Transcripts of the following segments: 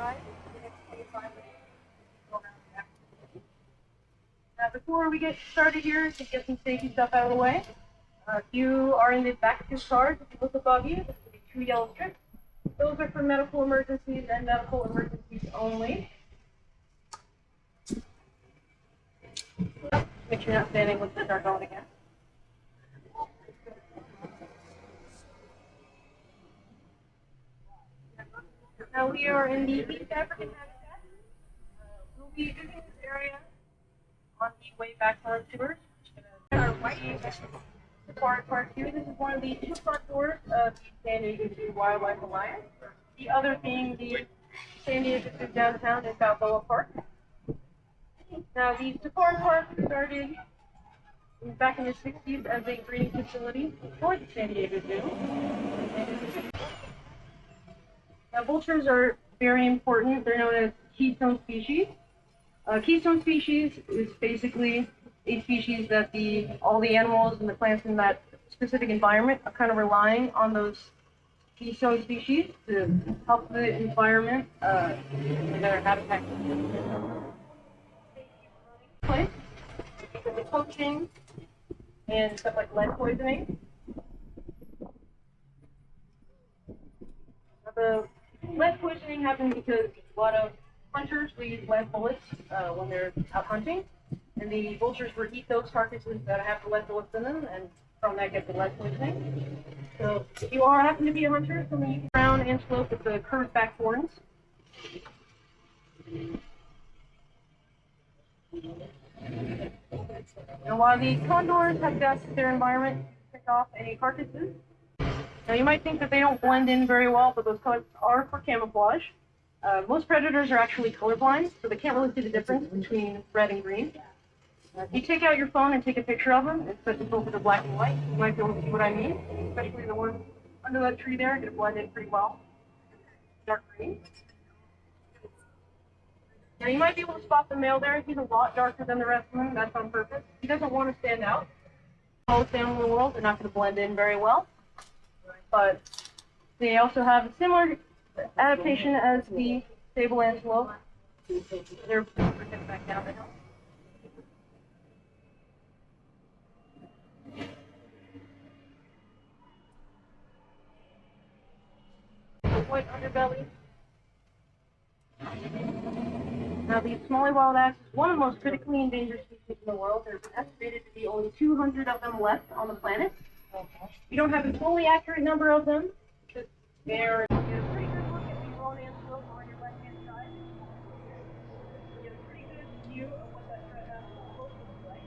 outside for the next 25 minutes. Go around the back. Now, before we get started here, to get some safety stuff out of the way, if you are in the back of your cars, if you look above you, there will be 2 yellow strips. Those are for medical emergencies and medical emergencies only. Make sure you're not standing with the start going again. Now we are in the East African habitat. We'll be visiting this area on the way back to our tours. Our white part two. This is one of the 2 park tours of the San Diego Zoo Wildlife Alliance. The other being the San Diego Zoo downtown and Balboa Park. Now the safari park started back in the 60s as a breeding facility for the San Diego Zoo. Now vultures are very important. They're known as keystone species. Keystone species is basically a species that all the animals and the plants in that specific environment are kind of relying on those keystone species to help the environment in their habitat. Place because of poaching and stuff like lead poisoning. The lead poisoning happens because a lot of hunters leave lead bullets when they're out hunting, and the vultures will eat those carcasses that have the lead bullets in them, and from that get the lead poisoning. So if you happen to be a hunter, something you can brown antelope with the curved back horns. And while the condors have adapted their environment to pick off any carcasses, now you might think that they don't blend in very well, but those colors are for camouflage. Most predators are actually colorblind, so they can't really see the difference between red and green. If you take out your phone and take a picture of them and set the filter to black and white, you might be able to see what I mean, especially the one under that tree there, going to blend in pretty well. Dark green. Now you might be able to spot the male there. He's a lot darker than the rest of them. That's on purpose. He doesn't want to stand out. Most animals in the world, they're not going to blend in very well. But they also have a similar adaptation as the sable antelope. They're getting back down the hill. White underbelly. Now the Somali wild axe is one of the most critically endangered species in the world. There's estimated to be only 200 of them left on the planet. We don't have a fully accurate number of them, because they're a pretty good look at the grown antelope on your left-hand side. You get a pretty good view of what that threat has looks like.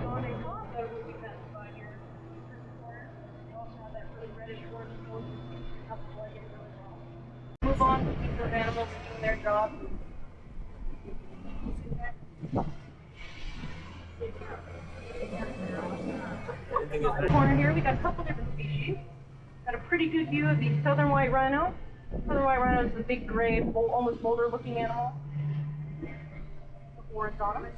On a top that will be passed by your corner. They also have that really reddish orange coat that helps blend in really well. Move on to keep those animals doing their job. In the corner here, we got a couple different species. Got a pretty good view of the southern white rhino. Southern white rhino is the big gray, almost boulder-looking animal. Horns on them.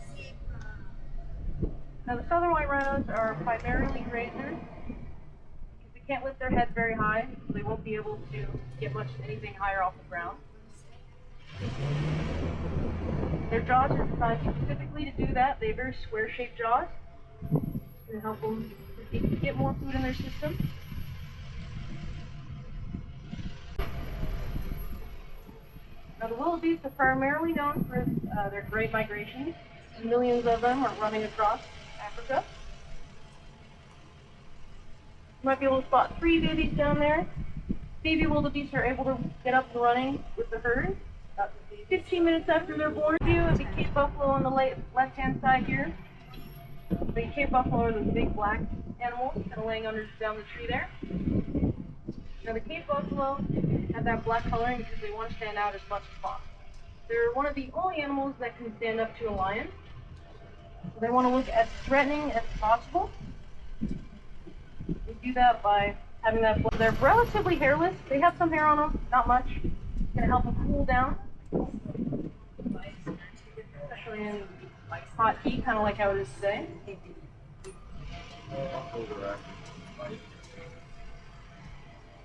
Now the southern white rhinos are primarily grazers. They can't lift their heads very high, so they won't be able to get much anything higher off the ground. Their jaws are designed specifically to do that. They have very square-shaped jaws to help them get more food in their system. Now the wildebeest are primarily known for their great migrations. Millions of them are running across Africa. You might be able to spot 3 babies down there. Baby wildebeest are able to get up and running with the herd. 15 minutes after they're born. View of the Cape buffalo on the left-hand side here. The Cape buffalo are those big black animals kind of laying down the tree there. Now the Cape buffalo have that black coloring because they want to stand out as much as possible. They're one of the only animals that can stand up to a lion. So they want to look as threatening as possible. They do that by having that blood. They're relatively hairless. They have some hair on them, not much. It's going to help them cool down. Especially in hot heat, kind of like how it is today.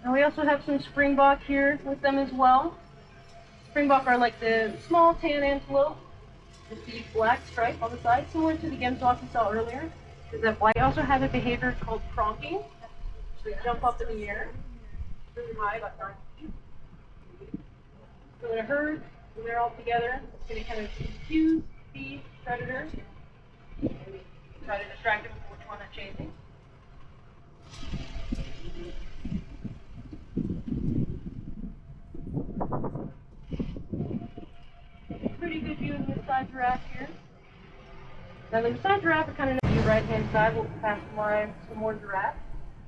And we also have some springbok here with them as well. Springbok are like the small tan antelope with the black stripe on the side, similar to the gemsbok we saw earlier. Is that white? They also have a behavior called cronking. So they jump up in the air really high, about 9 feet. So in a herd, when they're all together, it's going to kind of confuse the predator and try to distract them from which one they're chasing. Pretty good view of the Maasai giraffe here. Now the Maasai giraffe are kind of on the right-hand side. We'll pass some more giraffes.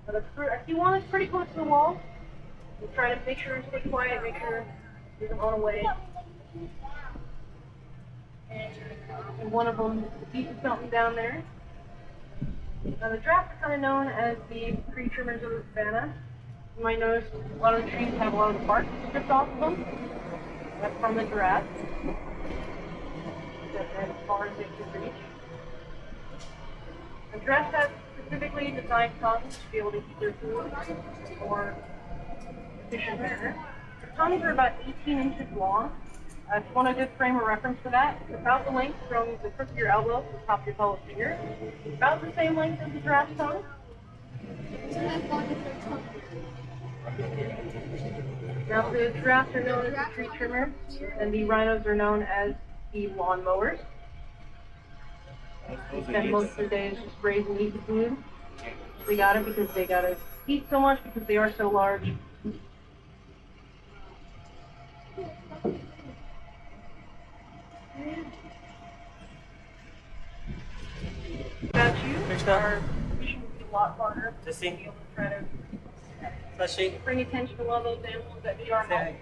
Now our key one is pretty close to the wall. We'll try to make sure to stay quiet, make sure he doesn't run away. And one of them eats something down there. Now the giraffes are kind of known as the tree trimmers of the savannah. You might notice a lot of the trees have a lot of the bark stripped off of them. That's from the giraffe. As far as they can reach. The giraffes have specifically designed tongues to be able to eat their food in a more efficient manner. The tongues are about 18 inches long. If you want a good frame of reference for that, it's about the length from the crook of your elbow to the top of your pelvis finger. It's about the same length as the giraffe's tongue. Now the giraffes are known as the tree trimmers, and the rhinos are known as the lawn mowers. They spend most of their days just grazing, eating food. They got it because they gotta eat so much because they are so large. Without you, our mission would be a lot harder to be able to try to bring attention to a lot of those animals that need our help.